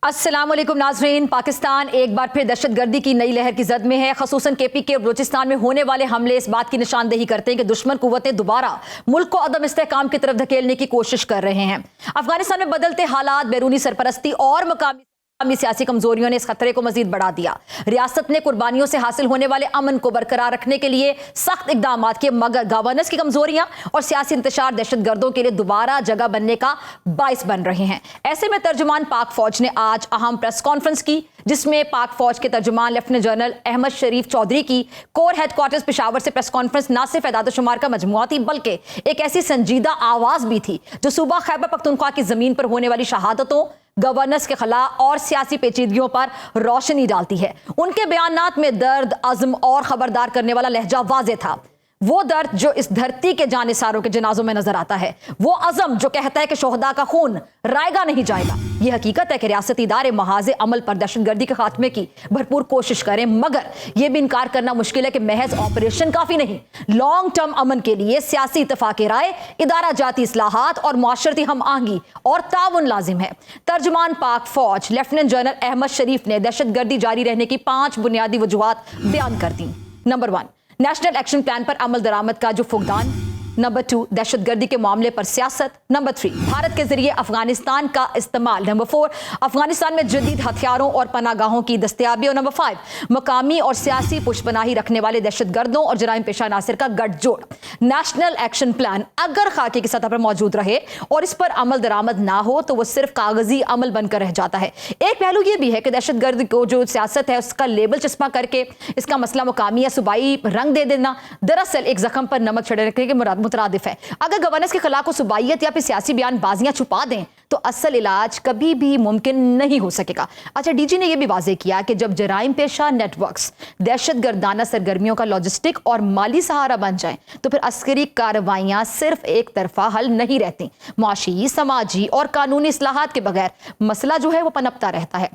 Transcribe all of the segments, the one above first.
السلام علیکم ناظرین، پاکستان ایک بار پھر دہشت گردی کی نئی لہر کی زد میں ہے۔ خصوصاً کے پی کے اور بلوچستان میں ہونے والے حملے اس بات کی نشاندہی کرتے ہیں کہ دشمن قوتیں دوبارہ ملک کو عدم استحکام کی طرف دھکیلنے کی کوشش کر رہے ہیں۔ افغانستان میں بدلتے حالات، بیرونی سرپرستی اور مقامی سیاسی کمزوریوں نے اس خطرے کو مزید بڑھا دیا۔ ریاست نے قربانیوں سے حاصل ہونے والے امن کو برقرار رکھنے کے لیے سخت اقدامات کیے، مگر گورننس کی کمزوریاں اور سیاسی انتشار دہشت گردوں کے لیے دوبارہ جگہ بننے کا باعث بن رہے ہیں۔ ایسے میں ترجمان پاک فوج نے آج اہم پریس کانفرنس کی، جس میں پاک فوج کے ترجمان لیفٹیننٹ جنرل احمد شریف چودھری کی کور ہیڈ کوارٹرز پشاور سے پریس کانفرنس نہ صرف اعداد و شمار کا مجموعہ تھی، بلکہ ایک ایسی سنجیدہ آواز بھی تھی جو صوبہ خیبر پختونخوا کی زمین پر ہونے والی شہادتوں، گورننس کے خلا اور سیاسی پیچیدگیوں پر روشنی ڈالتی ہے۔ ان کے بیانات میں درد، عزم اور خبردار کرنے والا لہجہ واضح تھا۔ وہ درد جو اس دھرتی کے جانثاروں کے جنازوں میں نظر آتا ہے، وہ عزم جو کہتا ہے کہ شہداء کا خون رائے گا نہیں جائے گا۔ یہ حقیقت ہے کہ ریاستی ادارے محاذ عمل پر دہشت گردی کے خاتمے کی بھرپور کوشش کریں، مگر یہ بھی انکار کرنا مشکل ہے کہ محض آپریشن کافی نہیں۔ لانگ ٹرم امن کے لیے سیاسی اتفاق رائے، ادارہ جاتی اصلاحات اور معاشرتی ہم آہنگی اور تعاون لازم ہے۔ ترجمان پاک فوج لیفٹیننٹ جنرل احمد شریف نے دہشت گردی جاری رہنے کی 5 بنیادی وجوہات بیان کر دیں۔ نمبر 1، نیشنل ایکشن پلان پر عمل درآمد کا جو فقدان۔ نمبر 2، دہشت گردی کے معاملے پر سیاست۔ نمبر 3، بھارت کے ذریعے افغانستان کا استعمال۔ نمبر 4، افغانستان میں جدید ہتھیاروں اور پناہ گاہوں کی دستیابی۔ اور نمبر 5، مقامی اور سیاسی پشت پناہی رکھنے والے دہشت گردوں اور جرائم پیشہ عناصر کا گٹھ جوڑ۔ نیشنل ایکشن پلان اگر خاکے کی سطح پر موجود رہے اور اس پر عمل درآمد نہ ہو تو وہ صرف کاغذی عمل بن کر رہ جاتا ہے۔ ایک پہلو یہ بھی ہے کہ دہشت گرد کو جو سیاست ہے اس کا لیبل چسپاں کر کے اس کا مسئلہ مقامی یا صوبائی رنگ دے دینا دراصل ایک زخم پر نمک چھڑکنے کے مترادف ہے۔ اگر گورننس کے خلا کو صوبائیت یا پھر سیاسی بیان بازیاں چھپا دیں تو اصل علاج کبھی بھی ممکن نہیں ہو سکے گا۔ اچھا، ڈی جی نے یہ بھی واضح کیا کہ جب جرائم پیشہ نیٹ ورکس دہشت گردانہ سرگرمیوں کا لاجسٹک اور مالی سہارا بن جائیں تو پھر عسکری کارروائیاں صرف ایک طرفہ حل نہیں رہتی۔ معاشی، سماجی اور قانونی اصلاحات کے بغیر مسئلہ جو ہے وہ پنپتا رہتا ہے۔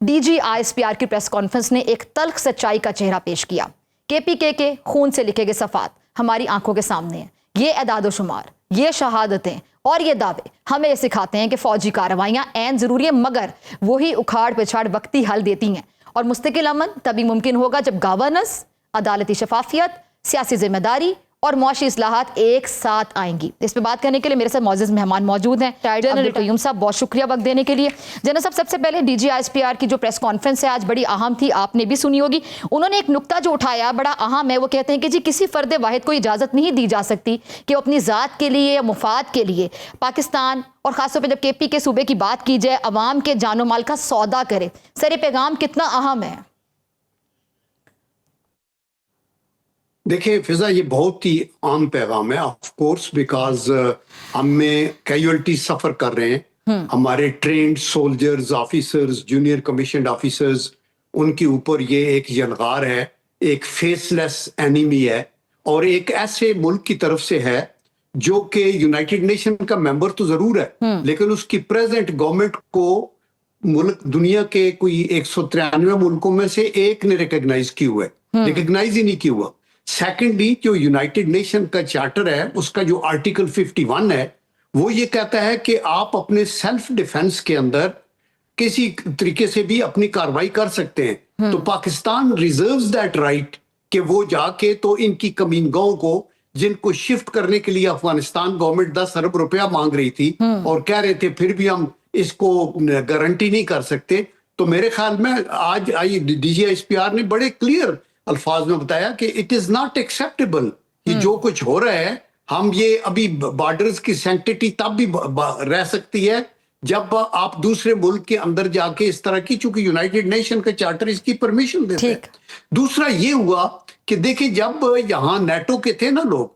D G I S P R کی پریس کانفرنس نے ایک تلخ سچائی کا چہرہ پیش کیا۔ کے پی کے خون سے لکھے گئے صفحات ہماری آنکھوں کے سامنے ہیں۔ یہ اعداد و شمار، یہ شہادتیں اور یہ دعوے ہمیں یہ سکھاتے ہیں کہ فوجی کارروائیاں عین ضروری ہیں، مگر وہی اکھاڑ پچھاڑ وقتی حل دیتی ہیں، اور مستقل امن تبھی ممکن ہوگا جب گورننس، عدالتی شفافیت، سیاسی ذمہ داری اور معاشی اصلاحات ایک ساتھ آئیں گی۔ اس پہ بات کرنے کے لیے میرے ساتھ معزز مہمان موجود ہیں۔ جنرل قیوم صاحب، بہت شکریہ وقت دینے کے لیے۔ جنرل صاحب، سب سے پہلے D G I S P R کی جو پریس کانفرنس ہے آج بڑی اہم تھی، آپ نے بھی سنی ہوگی۔ انہوں نے ایک نقطہ جو اٹھایا بڑا اہم ہے، وہ کہتے ہیں کہ جی کسی فرد واحد کو اجازت نہیں دی جا سکتی کہ وہ اپنی ذات کے لیے یا مفاد کے لیے پاکستان اور خاص طور پہ جب کے پی کے صوبے کی بات کی جائے عوام کے جان و مال کا سودا کرے۔ سر یہ پیغام کتنا اہم ہے؟ دیکھیں فضا، یہ بہت ہی عام پیغام ہے، آف کورس، بیکاز ہم میں کیجوالٹی سفر کر رہے ہیں۔ ہمارے trained soldiers, officers, junior commissioned officers, ان کے اوپر یہ ایک یلغار ہے، ایک فیس لیس اینیمی ہے، اور ایک ایسے ملک کی طرف سے ہے جو کہ یونائٹڈ نیشن کا ممبر تو ضرور ہے، لیکن اس کی پریزنٹ گورنمنٹ کو ملک دنیا کے کوئی 193 ملکوں میں سے ایک نے ریکگنائز کی ہوا ہے، ریکگنائز ہی نہیں کیا ہوا۔ سیکنڈلی، جو یونائٹڈ نیشن کا چارٹر ہے، اس کا جو آرٹیکل 51 ہے، وہ یہ کہتا ہے کہ آپ اپنے سیلف ڈیفense کے اندر کسی طریقے سے بھی اپنی کاروائی کر سکتے ہیں۔ تو پاکستان ریزروز دیٹ رائٹ کہ وہ جا کے تو ان کی کمینگاؤں کو، جن کو شفٹ کرنے کے لیے افغانستان گورنمنٹ 10 ارب روپیہ مانگ رہی تھی اور کہہ رہے تھے پھر بھی ہم اس کو گارنٹی نہیں کر سکتے، تو میرے خیال میں آج D G S P R نے بڑے کلیئر الفاظ میں بتایا کہ اٹ از ناٹ ایکسیپٹیبل، یہ جو کچھ ہو رہا ہے، ہم یہ ابھی بارڈرز کی سینکٹیٹی تب بھی رہ سکتی ہے جب آپ دوسرے ملک کے اندر جا کے اس طرح کی، چونکہ یونائٹڈ نیشن کا چارٹر اس کی پرمیشن دیتا ہے۔ دوسرا یہ ہوا کہ دیکھیں جب یہاں نیٹو کے تھے نا لوگ،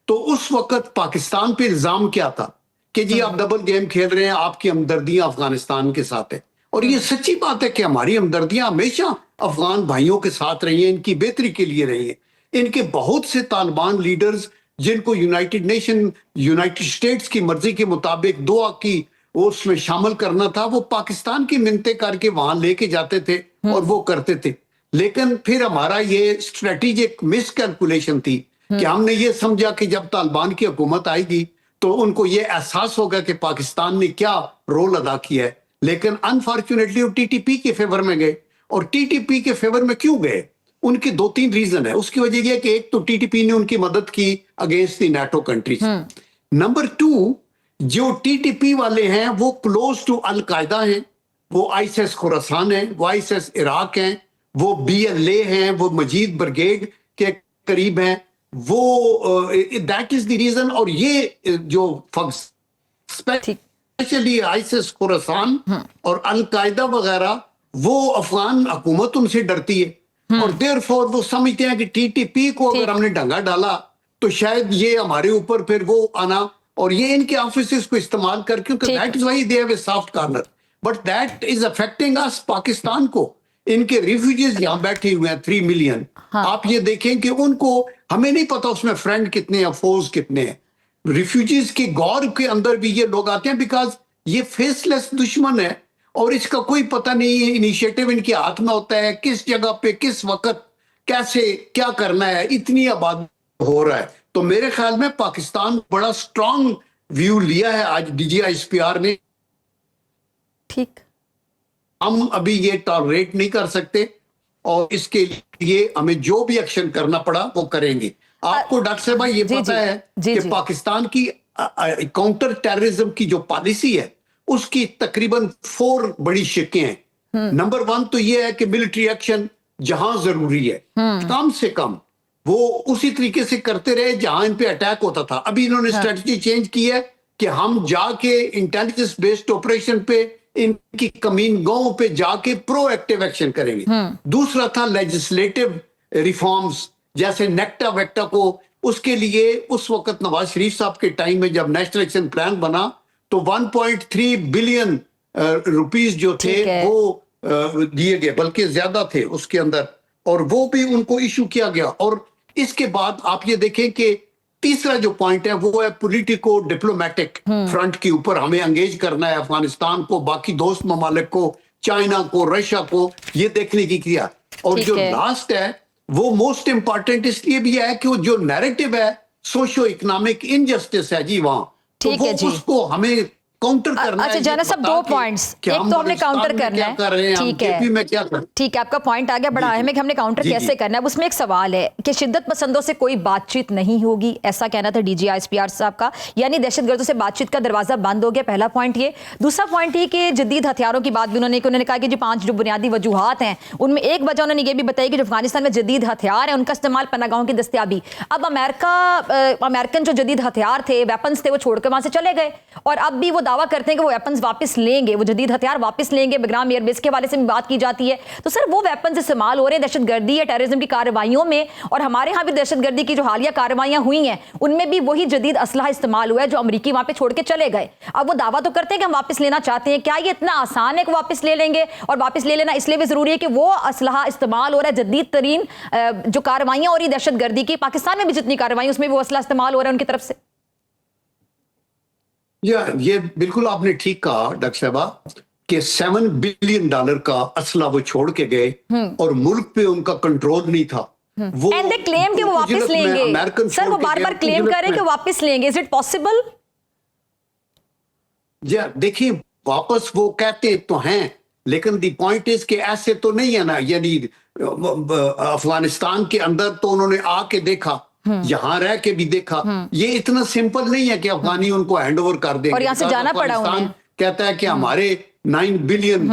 تو اس وقت پاکستان پہ الزام کیا تھا کہ جی آپ ڈبل گیم کھیل رہے ہیں، آپ کی ہمدردیاں افغانستان کے ساتھ ہے، اور یہ سچی بات ہے کہ ہماری ہمدردیاں ہمیشہ افغان بھائیوں کے ساتھ رہی ہیں، ان کی بہتری کے لیے رہی ہیں۔ ان کے بہت سے طالبان لیڈرز جن کو یونائٹڈ نیشن، یونائٹڈ اسٹیٹس کی مرضی کے مطابق دعا کی اس میں شامل کرنا تھا، وہ پاکستان کی منتیں کر کے وہاں لے کے جاتے تھے اور وہ کرتے تھے۔ لیکن پھر ہمارا یہ اسٹریٹجک مس کیلکولیشن تھی کہ ہم نے یہ سمجھا کہ جب طالبان کی حکومت آئے گی تو ان کو یہ احساس ہوگا کہ پاکستان نے کیا رول ادا کیا ہے، لیکن انفارچونیٹلی وہ ٹی ٹی پی کے فیور میں گئے. اور ٹی ٹی پی کے فیور میں کیوں گئے؟ ان کے 2-3 ریزن ہے. اس کی وجہ یہ کہ ایک تو ٹی ٹی پی نے ان کی مدد کی against the NATO countries. Number 2, جو ٹی ٹی پی والے ہیں وہ کلوز ٹو القاعدہ ہیں, وہ آئیس ایس خراسان ہیں, وہ آئیس ایس عراق ہیں, وہ بی ایل اے ہیں, وہ مجید برگیڈ کے قریب ہیں, وہ دیٹ از دی ریزن. اور یہ جو اسپیشلی آئیس ایس خراسان اور القاعدہ وغیرہ, وہ افغان حکومت ان سے ڈرتی ہے, اور دیر فور وہ سمجھتے ہیں کہ ٹی ٹی پی کو اگر ہم نے ڈنگا ڈالا تو شاید یہ ہمارے اوپر پھر وہ آنا, اور یہ ان کے آفیسز کو استعمال کر, کیونکہ that is why they have a soft corner, but that is affecting اس پاکستان کو. ان کے ریفیوجیز یہاں بیٹھے ہوئے ہیں 3 ملین. آپ یہ دیکھیں کہ ان کو, ہمیں نہیں پتا اس میں فرینڈ کتنے ہیں, فوز کتنے ہیں. ریفیوجیز کے غور کے اندر بھی یہ لوگ آتے ہیں بیکاز یہ فیس لیس دشمن ہے, اور اس کا کوئی پتہ نہیں ہے, انیشیٹو ان کے ہاتھ میں ہوتا ہے, کس جگہ پہ کس وقت کیسے کیا کرنا ہے, اتنی آباد ہو رہا ہے. تو میرے خیال میں پاکستان بڑا سٹرونگ ویو لیا ہے آج D G S P R نے. ٹھیک, ہم ابھی یہ ٹالریٹ نہیں کر سکتے, اور اس کے لیے ہمیں جو بھی ایکشن کرنا پڑا وہ کریں گے. آپ کو ڈاکٹر صاحبہ یہ پتا ہے کہ پاکستان کی کاؤنٹر ٹیررزم کی جو پالیسی ہے اس کی تقریباً 4 بڑی شقیں ہیں. نمبر 1 تو یہ ہے کہ ملٹری ایکشن جہاں ضروری ہے کم سے کم وہ اسی طریقے سے کرتے رہے جہاں ان پہ اٹیک ہوتا تھا. ابھی انہوں نے اسٹریٹجی چینج کی ہے کہ ہم جا کے انٹیلیجنس بیسڈ آپریشن پہ, ان کی کمین گاؤں پہ جا کے پرو ایکٹیو ایکشن کریں گے. دوسرا تھا لیجسلیٹو ریفارمز, جیسے نیکٹا ویکٹا کو, اس کے لیے اس وقت نواز شریف صاحب کے ٹائم میں جب نیشنل ایکشن پلان بنا تو 1.3 بلین روپیز جو تھے وہ دیے گئے, بلکہ زیادہ تھے اس کے اندر, اور وہ بھی ان کو ایشو کیا گیا. اور اس کے بعد آپ یہ دیکھیں کہ تیسرا جو پوائنٹ ہے وہ ہے پولیٹیکو ڈپلومیٹک فرنٹ کے اوپر ہمیں انگیج کرنا ہے افغانستان کو, باقی دوست ممالک کو, چائنا کو, رشیا کو, یہ دیکھنے کی کیا. اور جو لاسٹ ہے وہ موسٹ امپارٹنٹ اس لیے بھی ہے کہ وہ جو نیریٹو ہے سوشو اکنامک انجسٹس ہے جی وہاں, تو وہ اس کو ہمیں کاؤنٹر کرنا ہے. اچھا جانا صاحب 2 پوائنٹس, ایک تو ہم نے کاؤنٹر کرنا ہے, ٹھیک ہے, ٹھیک ہے, آپ کا پوائنٹ آ گیا, بڑا اہم ہے کہ ہم نے کاؤنٹر کیسے کرنا ہے. اس میں ایک سوال ہے کہ شدت پسندوں سے کوئی بات چیت نہیں ہوگی, ایسا کہنا تھا D G S P R صاحب کا, یعنی دہشت گردوں سے بات چیت کا دروازہ بند ہو گیا. پہلا پوائنٹ یہ. دوسرا پوائنٹ یہ کہ جدید ہتھیاروں کی بات بھی انہوں نے کہا کہ جو 5 جو بنیادی وجوہات ہیں ان میں ایک وجہ انہوں نے یہ بھی بتائی کہ جو افغانستان میں جدید ہتھیار ہیں ان کا استعمال پناہ گاہوں کی دستیابی. اب امریکن جو جدید ہتھیار تھے, ویپنز تھے, وہ چھوڑ کے وہاں سے چلے گئے, اور اب بھی وہ دعویٰ کرتے ہیں کہ وہ ویپنز واپس لیں گے, وہ جدید ہتھیار واپس لیں گے. بگرام ایئر بیس کے حوالے سے بھی بات کی جاتی ہے. تو سر وہ ویپنز استعمال ہو رہے ہیں دہشت گردی یا ٹیررزم کی کارروائیوں میں, اور ہمارے ہاں بھی دہشت گردی کی جو حالیہ کارروائیاں ہوئی ہیں ان میں بھی وہی جدید اسلحہ استعمال ہوا ہے جو امریکی وہاں پہ چھوڑ کے چلے گئے. اب وہ دعویٰ تو کرتے ہیں کہ ہم واپس لینا چاہتے ہیں, کیا یہ اتنا آسان ہے کہ واپس لے لیں گے؟ اور واپس لے لینا اس لیے بھی ضروری ہے کہ وہ اسلحہ استعمال ہو رہا ہے, جدید ترین جو کارروائیاں ہو رہی دہشت گردی کی, پاکستان میں بھی جتنی کارروائیاں اس میں بھی وہ اسلحہ استعمال ہو رہا ہے ان کی طرف سے. یہ بالکل آپ نے ٹھیک کہا ڈاکٹر صاحبہ کہ $7 بلین کا اسلحہ وہ چھوڑ کے گئے اور ملک پہ ان کا کنٹرول نہیں تھا. وہ اینڈ دے کلیم کہ وہ واپس لیں گے. سر وہ بار بار کلیم کر رہے ہیں کہ واپس لیں گے. Is it possible? جی دیکھیں, واپس وہ کہتے تو ہیں, لیکن دی پوائنٹ از کہ ایسے تو نہیں ہے نا. یعنی افغانستان کے اندر تو انہوں نے آ کے دیکھا, یہاں رہ کے بھی دیکھا, یہ اتنا سمپل نہیں ہے کہ افغانی ان کو ہینڈ اوور کر دیں گے. اور یہاں سے جانا پڑا انہیں. کہتا ہے کہ ہمارے $9 بلین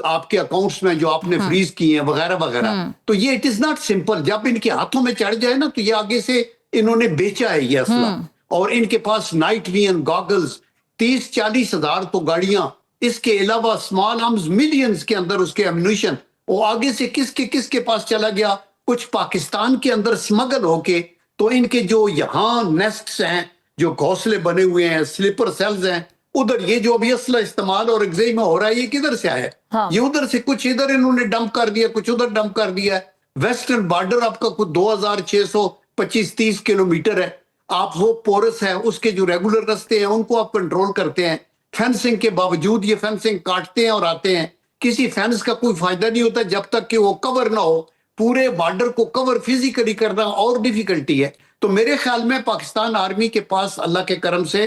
آپ کے اکاؤنٹس میں جو آپ نے فریز کیے ہیں وغیرہ وغیرہ. تو یہ اٹ از ناٹ سمپل. جب ان کے ہاتھوں میں چڑھ جائے نا تو یہ آگے سے انہوں نے بیچا ہے یہ اسلحہ, اور ان کے پاس نائٹ ویژن گاگلز 30-40 ہزار تو گاڑیاں, اس کے علاوہ اسمال آرمز ملینز کے اندر اس کے ایمونیشن, وہ آگے سے کس کے پاس چلا گیا, کچھ پاکستان کے اندر سمگل ہو کے. تو ان کے جو یہاں نیسٹس ہیں, جو گھونسلے بنے ہوئے ہیں, سلیپر سیلز ہیں, ادھر یہ جو ابھی اسلحہ استعمال اور ایگزائی میں ہو رہا ہے یہ کدھر سے آیا ہے؟ یہ ادھر سے کچھ ادھر انہوں نے ڈمپ کر دیا, کچھ ادھر ڈمپ کر دیا ہے. ویسٹرن بارڈر آپ کا کچھ 2625-30 کلومیٹر ہے. آپ وہ پورس ہے, اس کے جو ریگولر رستے ہیں ان کو آپ کنٹرول کرتے ہیں. فینسنگ کے باوجود یہ فینسنگ کاٹتے ہیں اور آتے ہیں. کسی فینس کا کوئی فائدہ نہیں ہوتا جب تک کہ وہ کور نہ ہو. پورے بارڈر کو کور فزیکلی کرنا اور ڈیفیکلٹی ہے. تو میرے خیال میں پاکستان آرمی کے پاس اللہ کے کرم سے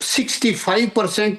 65%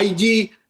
IG,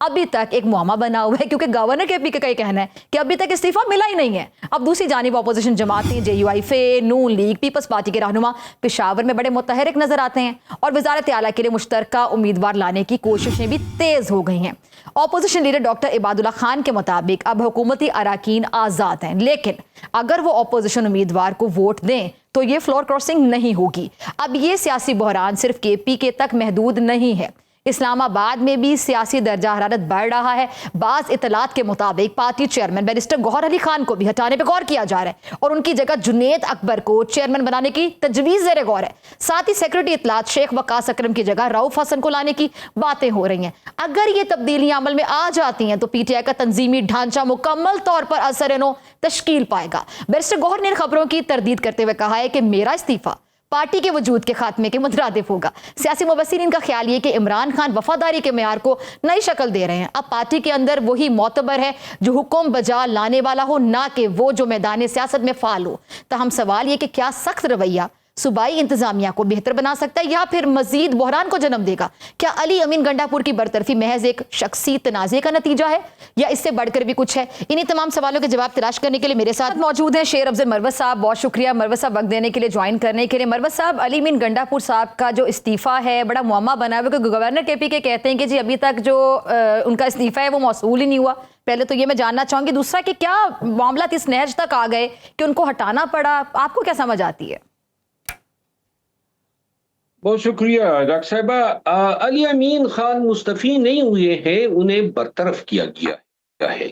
ابھی تک ایک معمہ بنا ہوا ہے کیونکہ گورنر کے پی کا یہ کہنا ہے کہ ابھی تک استعفیٰ ملا ہی نہیں ہے. اب دوسری جانب اپوزیشن جماعتیں JUI فے, نون لیگ, پیپلز پارٹی کے رہنما پشاور میں بڑے متحرک نظر آتے ہیں اور وزارت اعلیٰ کے لیے مشترکہ امیدوار لانے کی کوششیں بھی تیز ہو گئی ہیں. اپوزیشن لیڈر ڈاکٹر عباد اللہ خان کے مطابق اب حکومتی اراکین آزاد ہیں, لیکن اگر وہ اپوزیشن امیدوار کو ووٹ دیں تو یہ فلور کراسنگ نہیں ہوگی. اب یہ سیاسی بحران صرف KP تک محدود نہیں ہے. اسلام آباد میں بھی سیاسی درجہ حرارت بڑھ رہا ہے. بعض اطلاعات کے مطابق پارٹی چیئرمین بیرسٹر گوہر علی خان کو بھی ہٹانے پہ غور کیا جا رہا ہے اور ان کی جگہ جنید اکبر کو چیئرمین بنانے کی تجویز زیر غور ہے. ساتھ ہی سیکرٹری اطلاعات شیخ وقاص اکرم کی جگہ رؤف حسن کو لانے کی باتیں ہو رہی ہیں. اگر یہ تبدیلیاں عمل میں آ جاتی ہیں تو PTI کا تنظیمی ڈھانچہ مکمل طور پر اثر نو تشکیل پائے گا. بیرسٹر گوہر نے خبروں کی تردید کرتے ہوئے کہا ہے کہ میرا استعفیٰ پارٹی کے وجود کے خاتمے کے مترادف ہوگا. سیاسی مبصرین کا خیال یہ کہ عمران خان وفاداری کے معیار کو نئی شکل دے رہے ہیں. اب پارٹی کے اندر وہی معتبر ہے جو حکم بجا لانے والا ہو, نہ کہ وہ جو میدان سیاست میں فعال ہو. تاہم سوال یہ کہ کیا سخت رویہ صوبائی انتظامیہ کو بہتر بنا سکتا ہے یا پھر مزید بحران کو جنم دے گا؟ کیا علی امین گنڈا پور کی برطرفی محض ایک شخصی تنازع کا نتیجہ ہے یا اس سے بڑھ کر بھی کچھ ہے؟ انہی تمام سوالوں کے جواب تلاش کرنے کے لیے میرے ساتھ موجود ہیں شیر افضل مروت صاحب. بہت شکریہ مروت صاحب وقت دینے کے لیے, جوائن کرنے کے لیے. مروت صاحب, علی امین گنڈا پور صاحب کا جو استعفیٰ ہے بڑا معمہ بنا ہوا ہے کہ گورنر KP کے کہتے ہیں کہ جی ابھی تک جو ان کا استعفیٰ ہے وہ موصول ہی نہیں ہوا. پہلے تو یہ میں جاننا چاہوں گی. دوسرا کہ کیا معاملات اس نہج تک آ گئے کہ ان کو ہٹانا پڑا, آپ کو کیا سمجھ آتی ہے؟ بہت شکریہ ڈاکٹر صاحبہ. علی امین خان مستعفی نہیں ہوئے ہیں, انہیں برطرف کیا گیا ہے.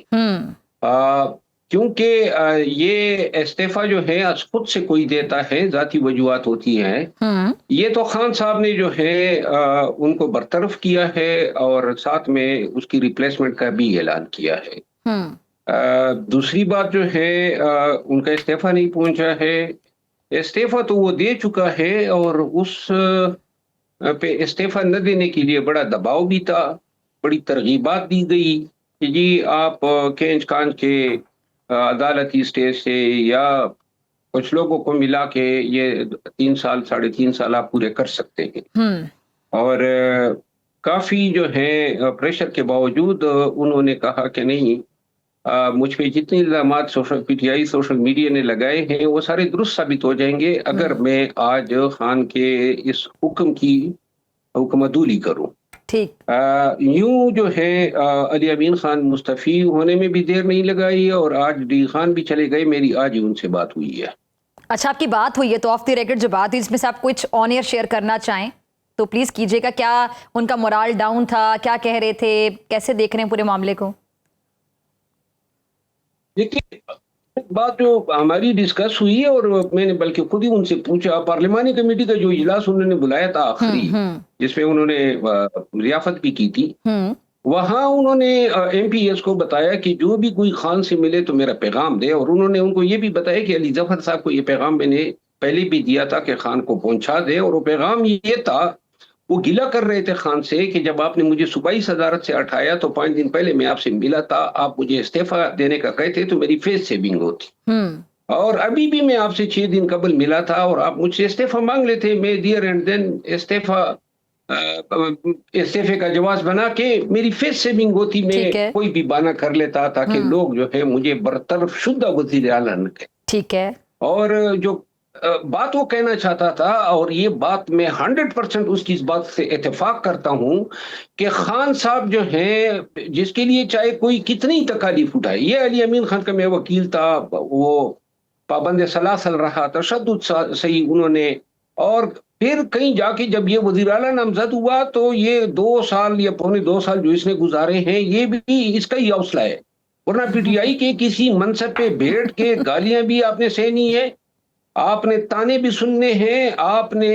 کیونکہ یہ استعفیٰ جو ہے خود سے کوئی دیتا ہے, ذاتی وجوہات ہوتی ہیں. یہ تو خان صاحب نے جو ہے ان کو برطرف کیا ہے اور ساتھ میں اس کی ریپلیسمنٹ کا بھی اعلان کیا ہے. دوسری بات جو ہے ان کا استعفیٰ نہیں پہنچا ہے. استعفیٰ تو وہ دے چکا ہے اور اس پہ استعفیٰ نہ دینے کے لیے بڑا دباؤ بھی تھا, بڑی ترغیبات دی گئی کہ جی آپ کھینچ کھانچ کے عدالتی اسٹیج سے یا کچھ لوگوں کو ملا کے یہ 3 سال 3.5 سال آپ پورے کر سکتے ہیں. اور کافی جو ہے پریشر کے باوجود انہوں نے کہا کہ نہیں, مجھ پہ جتنے الزامات PTI سوشل میڈیا نے لگائے ہیں وہ سارے درست ثابت ہو جائیں گے اگر میں آج خان کے اس حکم کی حکم عدولی کروں. ٹھیک. یوں جو ہے علی امین خان مستعفی ہونے میں بھی دیر نہیں لگائی اور آج ڈی خان بھی چلے گئے. میری آج ہی ان سے بات ہوئی ہے. اچھا, آپ کی بات ہوئی ہے تو آف دی ریکارڈ جو بات ہوئی اس میں سے آپ کچھ آن ایئر شیئر کرنا چاہیں تو پلیز کیجیے گا. کیا ان کا مورال ڈاؤن تھا, کیا کہہ رہے تھے, کیسے دیکھ رہے ہیں پورے معاملے کو؟ دیکھیے, بات جو ہماری ڈسکس ہوئی ہے اور میں نے بلکہ خود ہی ان سے پوچھا, پارلیمانی کمیٹی کا جو اجلاس انہوں نے بلایا تھا آخری, جس میں انہوں نے ضیافت بھی کی تھی, وہاں انہوں نے MPs کو بتایا کہ جو بھی کوئی خان سے ملے تو میرا پیغام دے. اور انہوں نے ان کو یہ بھی بتایا کہ علی ظفر صاحب کو یہ پیغام میں نے پہلے بھی دیا تھا کہ خان کو پہنچا دے. اور وہ پیغام یہ تھا, وہ گلہ کر رہے تھے خان سے کہ جب آپ نے مجھے صوبائی صدارت سے ہٹایا تو 5 دن پہلے میں آپ سے ملا تھا, آپ مجھے استعفیٰ دینے کا کہتے تو میری فیس سیونگ ہوتی, اور ابھی بھی میں آپ سے 6 دن قبل ملا تھا اور آپ مجھ سے استعفیٰ مانگ لیتے. میں دیئر اینڈ دین استعفے کا جواز بنا کے میری فیس سیونگ ہوتی, میں کوئی بھی بہانہ کر لیتا تاکہ لوگ جو ہے مجھے برطرف شدہ وزیر اعلیٰ نہ کہیں. ٹھیک ہے. اور جو بات وہ کہنا چاہتا تھا, اور یہ بات میں 100% اس کی اس بات سے اتفاق کرتا ہوں کہ خان صاحب جو ہیں جس کے لیے چاہے کوئی کتنی تکالیف اٹھائے, یہ علی امین خان کا میں وکیل تھا, وہ پابند سلاسل رہا, تشدد صحیح انہوں نے, اور پھر کہیں جا کے جب یہ وزیر اعلیٰ نامزد ہوا تو یہ 2 سال یا 2.25 سال جو اس نے گزارے ہیں یہ بھی اس کا ہی حوصلہ ہے. ورنہ PTI کے کسی منصب پہ بیٹھ کے گالیاں بھی آپ نے سہنی ہے, آپ نے تانے بھی سننے ہیں, آپ نے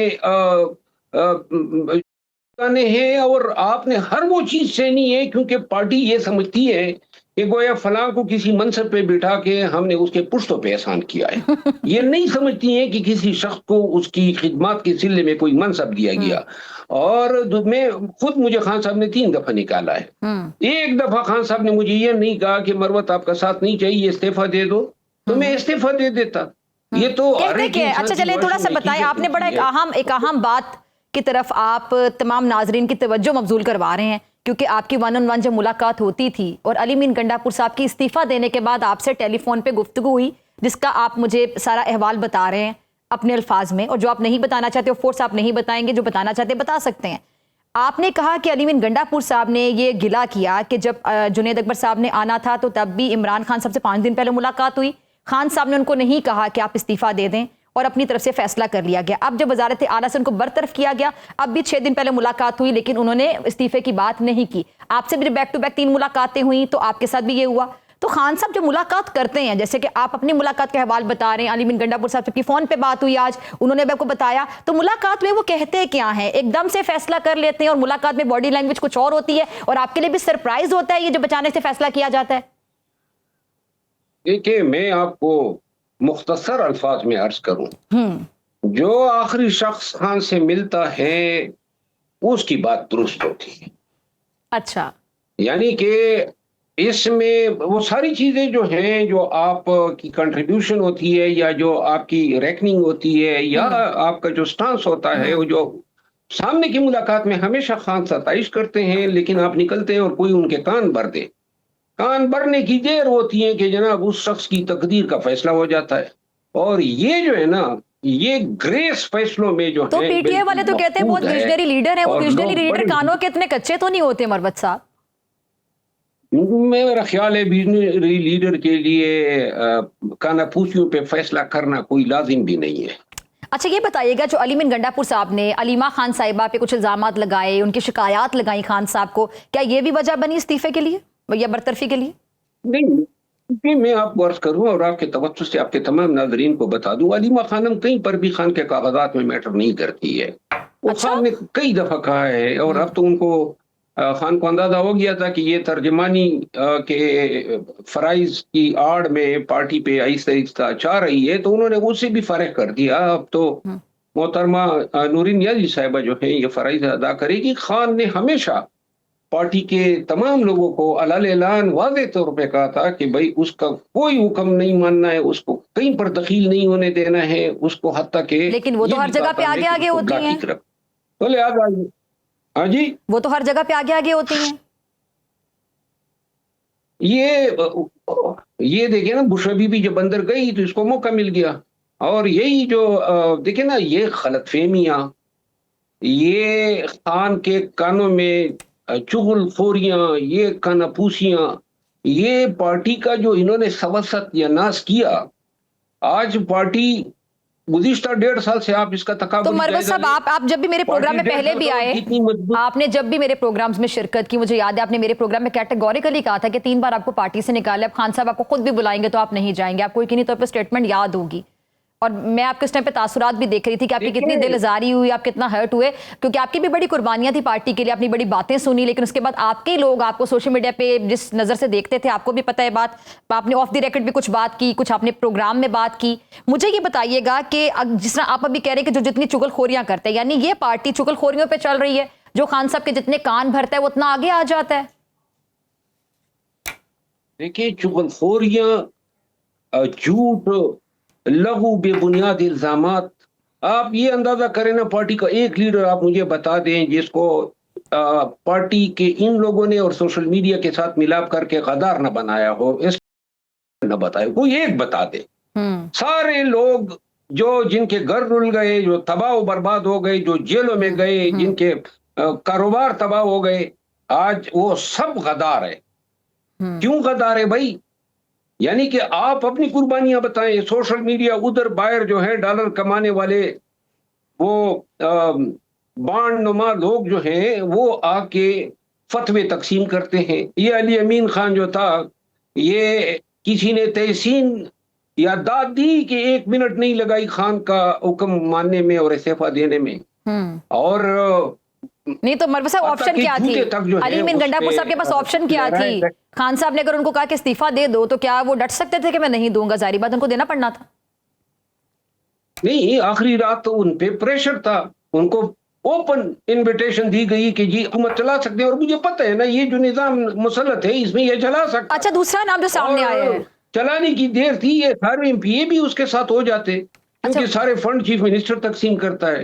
ہیں, اور آپ نے ہر وہ چیز سہنی ہے, کیونکہ پارٹی یہ سمجھتی ہے کہ گویا فلاں کو کسی منصب پہ بٹھا کے ہم نے اس کے پشتوں پہ احسان کیا ہے. یہ نہیں سمجھتی ہیں کہ کسی شخص کو اس کی خدمات کے سلسلے میں کوئی منصب دیا گیا. اور میں خود مجھے خان صاحب نے 3 دفعہ نکالا ہے. ایک دفعہ خان صاحب نے مجھے یہ نہیں کہا کہ مروت آپ کا ساتھ نہیں چاہیے, استعفیٰ دے دو, تو میں استعفیٰ دے دیتا. یہ تو اچھا چلیں تھوڑا سا بتائیں, آپ نے بڑا ایک اہم بات کی طرف آپ تمام ناظرین کی توجہ مبذول کروا رہے ہیں کیونکہ آپ کی 1-on-1 جب ملاقات ہوتی تھی اور علی امین گنڈاپور صاحب کی استعفیٰ دینے کے بعد آپ سے ٹیلی فون پہ گفتگو ہوئی جس کا آپ مجھے سارا احوال بتا رہے ہیں اپنے الفاظ میں, اور جو آپ نہیں بتانا چاہتے آف کورس آپ نہیں بتائیں گے, جو بتانا چاہتے بتا سکتے ہیں. آپ نے کہا کہ علی امین گنڈاپور صاحب نے یہ گلہ کیا کہ جب جنید اکبر صاحب نے آنا تھا تو تب بھی عمران خان صاحب سے 5 دن پہلے ملاقات ہوئی, خان صاحب نے ان کو نہیں کہا کہ آپ استعفیٰ دے دیں اور اپنی طرف سے فیصلہ کر لیا گیا. اب جب وزارت اعلیٰ سے ان کو برطرف کیا گیا, اب بھی 6 دن پہلے ملاقات ہوئی لیکن انہوں نے استعفے کی بات نہیں کی. آپ سے بھی بیک ٹو بیک 3 ملاقاتیں ہوئیں تو آپ کے ساتھ بھی یہ ہوا. تو خان صاحب جو ملاقات کرتے ہیں, جیسے کہ آپ اپنی ملاقات کا حوال بتا رہے ہیں, علی امین گنڈاپور صاحب کی فون پہ بات ہوئی آج, انہوں نے بھی آپ کو بتایا, تو ملاقات میں وہ کہتے کیا ہیں؟ ایک دم سے فیصلہ کر لیتے ہیں اور ملاقات میں باڈی لینگویج کچھ اور ہوتی ہے اور آپ کے لیے بھی سرپرائز ہوتا ہے یہ جو اچانک سے فیصلہ کیا جاتا ہے؟ دیکھیں میں آپ کو مختصر الفاظ میں عرض کروں, جو آخری شخص خان سے ملتا ہے اس کی بات درست ہوتی ہے. اچھا, یعنی کہ اس میں وہ ساری چیزیں جو ہیں, جو آپ کی کنٹریبیوشن ہوتی ہے یا جو آپ کی ریکننگ ہوتی ہے یا آپ کا جو سٹانس ہوتا ہے, وہ جو سامنے کی ملاقات میں ہمیشہ خان ستائش کرتے ہیں لیکن آپ نکلتے ہیں اور کوئی ان کے کان بھر دے. کان بھرنے کی دیر ہوتی ہے کہ جناب اس شخص کی تقدیر کا فیصلہ ہو جاتا ہے. اور یہ جو ہے نا, یہ گریس فیصلوں میں جو تو پی ٹی آئی والے تو کہتے ہیں بہت ویژنری لیڈر ہیں, وہ ویژنری لیڈر کانوں کے اتنے کچے تو نہیں ہوتے مروت صاحب؟ میرا خیال ہے ویژنری لیڈر کے لیے کانا پھوسیوں پہ فیصلہ کرنا کوئی لازم بھی نہیں ہے. اچھا یہ بتائیے گا, جو علی امین گنڈاپور صاحب نے علیمہ خان صاحبہ پہ کچھ الزامات لگائے, ان کی شکایات لگائیں خان صاحب کو, کیا یہ بھی وجہ بنی استعفے کے لیے یا برطرفی کے لیے؟ نہیں, میں آپ کو عرض کروں اور آپ کے توسط سے آپ کے تمام ناظرین کو بتا دوں, علیمہ خانم کہیں پر بھی خان کے کاغذات میں میٹر نہیں کرتی ہے. وہ خان نے کئی دفعہ کہا ہے, اور اب تو ان کو خان کو اندازہ ہو گیا تھا کہ یہ ترجمانی کے فرائض کی آڑ میں پارٹی پہ آہستہ آہستہ چاہ رہی ہے, تو انہوں نے اسے بھی فارغ کر دیا. اب تو محترمہ نورین نیازی صاحبہ جو ہیں یہ فرائض ادا کرے گی. خان نے ہمیشہ پارٹی کے تمام لوگوں کو علل اعلان واضح طور پہ کہا تھا کہ بھائی اس کا کوئی حکم نہیں ماننا ہے, اس کو کہیں پر دخیل نہیں ہونے دینا ہے, اس کو حتیٰ کہ لیکن وہ تو ہر جگہ پہ آگے آگے ہوتی ہیں. بولے ہاں جی, وہ تو ہر جگہ پہ آگے آگے ہوتی ہیں. یہ دیکھیں نا, بشرا بی بی جب اندر گئی تو اس کو موقع مل گیا. اور یہی جو دیکھیں نا, یہ غلط فہمیاں, یہ خان کے کانوں میں چغل خوریاں, یہ کانا پوسیاں, یہ پارٹی کا جو انہوں نے سوست یا ناس کیا, آج پارٹی گزشتہ 1.5 سال سے آپ اس کا تقابل. تو مروت صاحب آپ جب بھی میرے پروگرام میں پہلے بھی آئے, آپ نے جب بھی میرے پروگرامز میں شرکت کی, مجھے یاد ہے آپ نے میرے پروگرام میں کیٹیگوریکلی کہا تھا کہ 3 بار آپ کو پارٹی سے نکالا. اب خان صاحب آپ کو خود بھی بلائیں گے تو آپ نہیں جائیں گے, آپ کو یقینی طور پہ اسٹیٹمنٹ یاد ہوگی. اور میں آپ کے اس ٹائم پہ تاثرات بھی دیکھ رہی تھی کہ آپ کی کتنی دل آزاری ہوئی, آپ کتنا ہرٹ ہوئے, کیونکہ آپ کی بھی بڑی قربانیاں تھی پارٹی کے لیے, آپ نے بڑی باتیں سنی, لیکن اس کے بعد آپ کے لوگ آپ کو سوشل میڈیا پہ جس نظر سے دیکھتے تھے, آپ کو بھی پتہ ہے بات, آپ نے آف دی ریکارڈ بھی کچھ بات کی, کچھ آپ نے پروگرام میں بات کی. مجھے یہ بتائیے گا کہ جس طرح آپ ابھی کہہ رہے ہیں کہ جو جتنی چغل خوریاں کرتے ہیں, یعنی یہ پارٹی چغل خوریوں پہ چل رہی ہے, جو خان صاحب کے جتنے کان بھرتا ہے وہ اتنا آگے آ جاتا ہے. دیکھیں, چغل خوریاں, جھوٹ, لغو بے بنیاد الزامات, آپ یہ اندازہ کریں نا, پارٹی کا ایک لیڈر آپ مجھے بتا دیں جس کو پارٹی کے ان لوگوں نے اور سوشل میڈیا کے ساتھ ملاپ کر کے غدار نہ بنایا ہو, اس نہ بتائے, کوئی ایک بتا دے. سارے لوگ جو جن کے گھر رل گئے, جو تباہ و برباد ہو گئے, جو جیلوں میں گئے, جن کے کاروبار تباہ ہو گئے, آج وہ سب غدار ہے. کیوں غدار ہے بھائی؟ یعنی کہ آپ اپنی قربانیاں بتائیں. سوشل میڈیا ادھر باہر جو ہے ڈالر کمانے والے وہ بانڈ نما لوگ جو ہیں وہ آ کے فتوے تقسیم کرتے ہیں. یہ علی امین خان جو تھا, یہ کسی نے تحسین یا داد دی کہ 1 منٹ نہیں لگائی خان کا حکم ماننے میں اور استعفیٰ دینے میں. اور نہیں تو مروت صاحب آپشن کیا تھی؟ علی امین گنڈاپور صاحب کے پاس آپشن کیا تھی؟ خان صاحب نے اگر ان کو کہا کہ استعفیٰ دے دو تو کیا وہ ڈٹ سکتے تھے کہ میں نہیں دوں گا؟ ظاہری بات ان کو دینا پڑنا تھا. نہیں, آخری رات تو ان پہ پریشر تھا, ان کو اوپن انویٹیشن دی گئی کہ جی حکومت چلا سکتے ہیں, اور مجھے پتہ ہے نا یہ جو نظام مسلط ہے اس میں یہ چلا سکتا. اچھا, دوسرا نام جو سامنے آیا ہے, چلانے کی دیر تھی, یہ سارے ایم پی اے بھی اس کے ساتھ ہو جاتے, کیونکہ سارے فنڈ چیف منسٹر تقسیم کرتا ہے.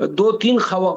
2-3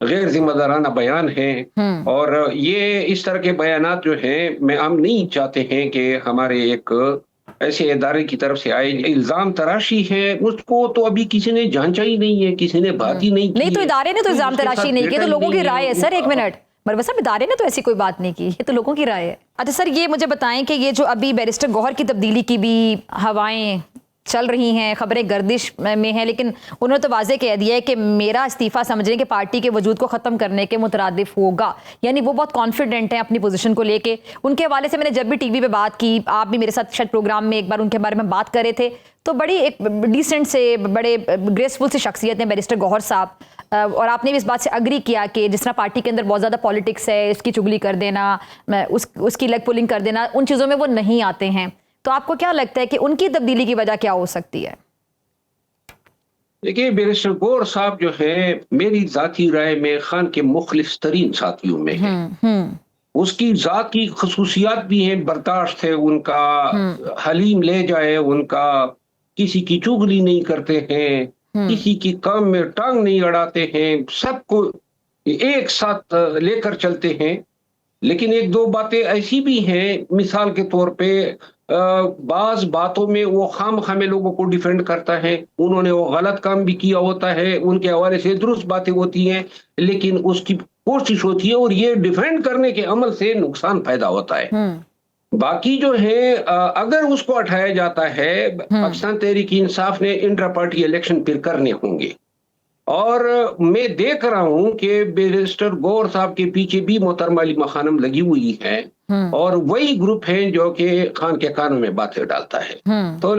غیر ذمہ دارانہ بیان ہیں، اور یہ اس طرح کے بیانات جو ہیں میں ہم نہیں چاہتے ہیں کہ ہمارے ایک ایسے ادارے کی طرف سے آئے. الزام تراشی ہے، اس کو تو ابھی کسی نے جانچا ہی نہیں ہے، کسی نے بات ہی نہیں کی. نہیں تو ادارے نے تو الزام تراشی نہیں کی، تو لوگوں کی رائے ہے سر. ایک منٹ مروت صاحب، ادارے نے تو ایسی کوئی بات نہیں کی، یہ تو لوگوں کی رائے ہے. اچھا سر، یہ مجھے بتائیں کہ یہ جو ابھی بیرسٹر گوہر کی تبدیلی کی بھی ہوائیں چل رہی ہیں، خبریں گردش میں ہیں، لیکن انہوں نے تو واضح کہہ دیا ہے کہ میرا استعفیٰ سمجھیں کہ پارٹی کے وجود کو ختم کرنے کے مترادف ہوگا. یعنی وہ بہت کانفیڈنٹ ہیں اپنی پوزیشن کو لے کے. ان کے حوالے سے میں نے جب بھی ٹی وی پہ بات کی، آپ بھی میرے ساتھ شاید پروگرام میں ایک بار ان کے بارے میں بات کر رہے تھے، تو بڑی ایک ڈیسنٹ سے، بڑے گریسفل سی شخصیت ہیں بیرسٹر گوہر صاحب. اور آپ نے بھی اس بات سے اگری کیا کہ جس طرح پارٹی کے اندر بہت زیادہ پالیٹکس ہے، اس کی چگلی کر دینا، اس کی لیگ پولنگ کر دینا، ان چیزوں میں وہ نہیں آتے ہیں. تو آپ کو کیا لگتا ہے کہ ان کی تبدیلی کی وجہ کیا ہو سکتی ہے؟ دیکھیے، بیرسٹر گوہر صاحب جو ہے میری ذاتی رائے میں خان کے مخلص ترین ساتھیوں میں ہیں. اس کی ذاتی خصوصیات بھی ہیں، برداشت ہے ان کا، حلیم لے جائے ان کا، کسی کی چغلی نہیں کرتے ہیں، کسی کی کام میں ٹانگ نہیں اڑاتے ہیں، سب کو ایک ساتھ لے کر چلتے ہیں. لیکن ایک دو باتیں ایسی بھی ہیں، مثال کے طور پہ بعض باتوں میں وہ خام خامے لوگوں کو ڈیفینڈ کرتا ہے. انہوں نے وہ غلط کام بھی کیا ہوتا ہے، ان کے حوالے سے درست باتیں ہوتی ہیں، لیکن اس کی کوشش ہوتی ہے اور یہ ڈیفینڈ کرنے کے عمل سے نقصان پیدا ہوتا ہے. باقی جو ہے اگر اس کو اٹھایا جاتا ہے، پاکستان تحریک انصاف نے انٹرا پارٹی الیکشن پھر کرنے ہوں گے، اور میں دیکھ رہا ہوں کہ بیرسٹر گوہر صاحب کے پیچھے بھی محترمہ علیمہ خانم لگی ہوئی ہے، اور وہی گروپ ہیں جو کہ خان کے کانوں میں باتیں ڈالتا ہے. تو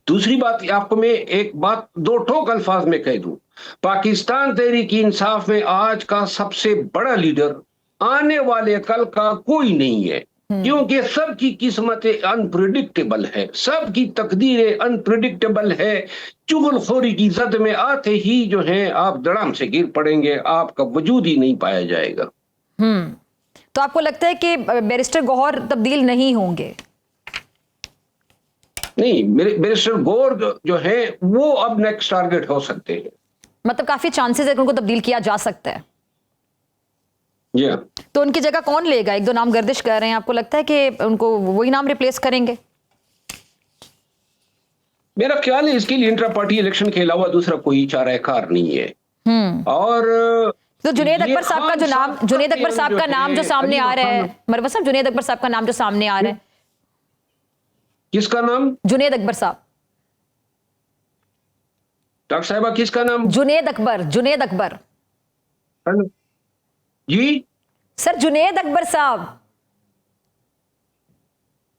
دوسری بات آپ کو میں ایک بات دو ٹوک الفاظ میں کہہ دوں، پاکستان تحریک انصاف میں آج کا سب سے بڑا لیڈر آنے والے کل کا کوئی نہیں ہے، کیونکہ سب کی قسمتیں انپریڈکٹیبل ہے، سب کی تقدیریں انپریڈکٹیبل ہے. چغل خوری کی زد میں آتے ہی جو ہیں آپ دڑام سے گر پڑیں گے، آپ کا وجود ہی نہیں پایا جائے گا. تو آپ کو لگتا ہے کہ بیرسٹر گوہر تبدیل نہیں ہوں گے؟ نہیں، بیرسٹر گوہر جو ہے وہ اب نیکسٹ ٹارگٹ ہو سکتے ہیں. مطلب کافی چانسز ہے کہ ان کو تبدیل کیا جا سکتا ہے. جی ہاں. تو ان کی جگہ کون لے گا؟ ایک دو نام گردش کر رہے ہیں، آپ کو لگتا ہے کہ ان کو وہی نام ریپلیس کریں گے؟ میرا خیال ہے اس کے لیے انٹرا پارٹی الیکشن کے علاوہ دوسرا کوئی چارہ کار نہیں ہے. اور تو جنید اکبر صاحب کا جو نام، جنید اکبر صاحب کا نام جو سامنے آ رہا ہے مروت صاحب، جنید اکبر صاحب کا نام جو سامنے آ رہا ہے، کس کا نام؟ جنید اکبر صاحب. ڈاکٹر صاحبہ کس کا نام؟ جنید اکبر. جنید اکبر جی سر، جنید اکبر صاحب.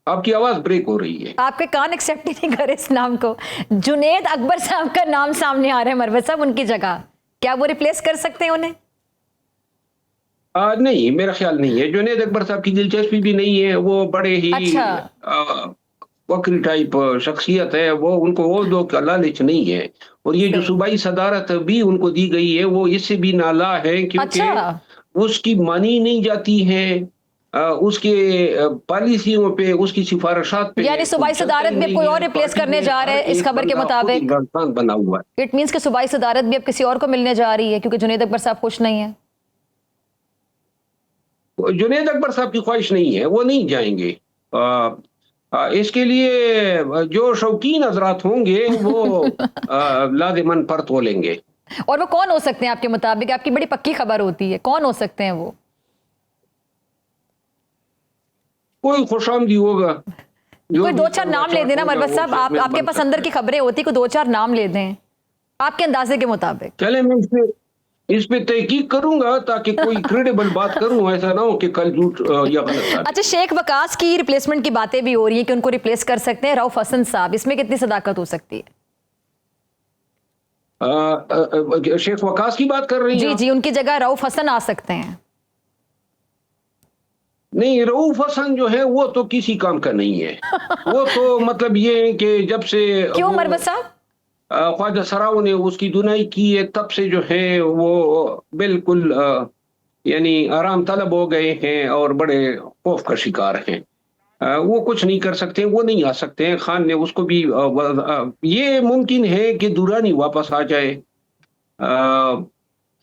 آپ کی آواز بریک ہو رہی ہے. آپ کے کان ایکسیپٹ ہی نہیں کرے اس نام کو. جنید اکبر صاحب کا نام سامنے آ رہا ہے مروت صاحب، ان کی جگہ کیا وہ ریپلیس کر سکتے ہیں انہیں؟ نہیں، میرا خیال نہیں ہے. جنید اکبر صاحب کی دلچسپی بھی نہیں ہے، وہ بڑے ہی وکری ٹائپ شخصیت ہے، وہ ان کو وہ دو کا لالچ نہیں ہے. اور یہ جو صوبائی صدارت بھی ان کو دی گئی ہے وہ اس سے بھی نالا ہے، کیونکہ اس کی مانی نہیں جاتی ہے، اس کے پالیسیوں پہ، اس کی سفارشات پہ. یعنی صوبائی صدارت بھی کوئی اور ریپلیس کرنے جا رہے ہیں اس خبر کے مطابق. بنا ہوا ہے. اٹ مینس کہ صوبائی صدارت بھی اب کسی اور کو ملنے جا رہی ہے کیونکہ جنید اکبر صاحب خوش نہیں ہیں. جنید اکبر صاحب کی خواہش نہیں ہے، وہ نہیں جائیں گے. اس کے لیے جو شوقین حضرات ہوں گے وہ لازماً پر تولیں گے. اور وہ کون ہو سکتے ہیں آپ کے مطابق؟ آپ کی بڑی پکی خبر ہوتی ہے، کون ہو سکتے ہیں وہ؟ کوئی خوش آمدی ہوگا. کوئی دو چار نام لے دینا مروت صاحب، آپ کے پاس اندر کی خبریں ہوتی، کوئی دو چار نام لے دیں آپ کے اندازے کے مطابق. چلے میں اس پہ تحقیق کروں گا تاکہ کوئی کریڈیبل بات کروں، ایسا نہ ہو کہ کل جھوٹ یا غلط. اچھا، شیخ وقاص کی ریپلیسمنٹ کی باتیں بھی ہو رہی ہیں کہ ان کو ریپلیس کر سکتے ہیں رؤف حسن صاحب، اس میں کتنی صداقت ہو سکتی ہے؟ شیخ وقاص کی بات کر رہی ہیں؟ جی، ان کی جگہ رؤف حسن آ سکتے ہیں. نہیں، رؤف حسن جو ہے وہ تو کسی کام کا نہیں ہے. وہ تو مطلب یہ ہے کہ جب سے کیوں مروت صاحب خواجہ سراؤ نے اس کی دنائی کی ہے تب سے جو ہے وہ بالکل یعنی آرام طلب ہو گئے ہیں اور بڑے خوف کا شکار ہیں. وہ کچھ نہیں کر سکتے، وہ نہیں آ سکتے ہیں. خان نے اس کو بھی یہ ممکن ہے کہ دورانی واپس آ جائے.